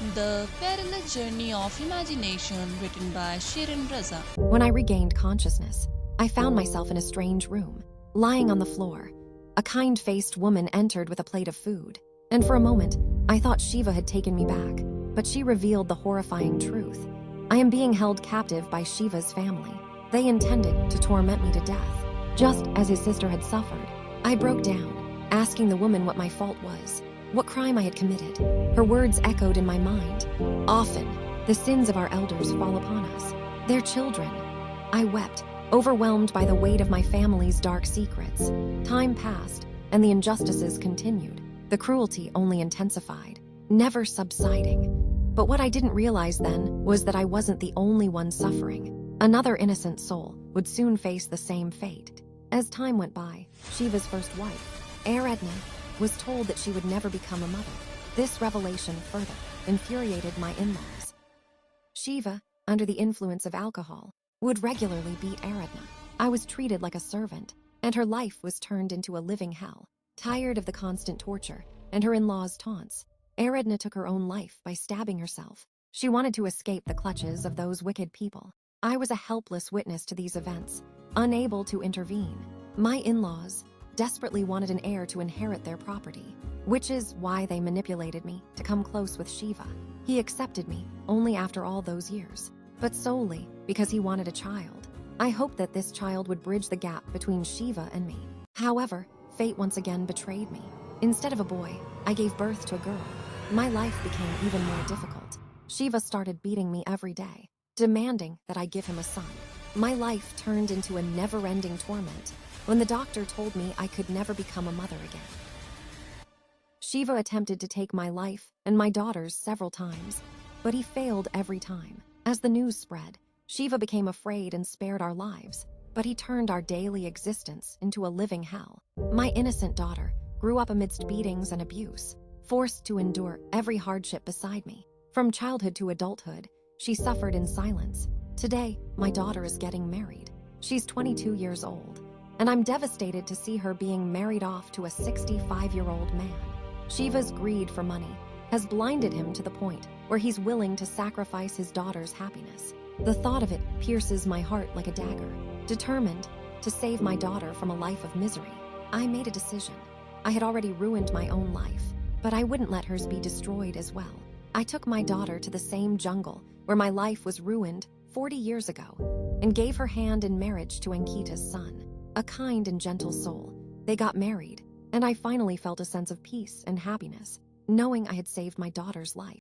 The Perilous Journey of Imagination, written by Shireen Raza. When I regained consciousness, I found myself in a strange room, lying on the floor. A kind-faced woman entered with a plate of food, and for a moment, I thought Shiva had taken me back, but she revealed the horrifying truth. I am being held captive by Shiva's family. They intended to torment me to death, just as his sister had suffered. I broke down, asking the woman what my fault was, what crime I had committed. Her words echoed in my mind. Often, the sins of our elders fall upon us, their children. I wept, overwhelmed by the weight of my family's dark secrets. Time passed, and the injustices continued. The cruelty only intensified, never subsiding. But what I didn't realize then was that I wasn't the only one suffering. Another innocent soul would soon face the same fate. As time went by, Shiva's first wife, Aradna, was told that she would never become a mother. This revelation further infuriated my in-laws. Shiva, under the influence of alcohol, would regularly beat Aradna. I was treated like a servant, and her life was turned into a living hell. Tired of the constant torture and her in-laws' taunts, Aradna took her own life by stabbing herself. She wanted to escape the clutches of those wicked people. I was a helpless witness to these events, unable to intervene. My in-laws desperately wanted an heir to inherit their property, which is why they manipulated me to come close with Shiva. He accepted me only after all those years, but solely because he wanted a child. I hoped that this child would bridge the gap between Shiva and me. However, fate once again betrayed me. Instead of a boy, I gave birth to a girl. My life became even more difficult. Shiva started beating me every day, demanding that I give him a son. My life turned into a never-ending torment when the doctor told me I could never become a mother again. Shiva attempted to take my life and my daughter's several times, but he failed every time. As the news spread, Shiva became afraid and spared our lives, but he turned our daily existence into a living hell. My innocent daughter grew up amidst beatings and abuse, forced to endure every hardship beside me. From childhood to adulthood, she suffered in silence. Today, my daughter is getting married. She's 22 years old, and I'm devastated to see her being married off to a 65-year-old man. Shiva's greed for money has blinded him to the point where he's willing to sacrifice his daughter's happiness. The thought of it pierces my heart like a dagger. Determined to save my daughter from a life of misery, I made a decision. I had already ruined my own life, but I wouldn't let hers be destroyed as well. I took my daughter to the same jungle where my life was ruined 40 years ago and gave her hand in marriage to Ankita's son, a kind and gentle soul. They got married, and I finally felt a sense of peace and happiness, knowing I had saved my daughter's life.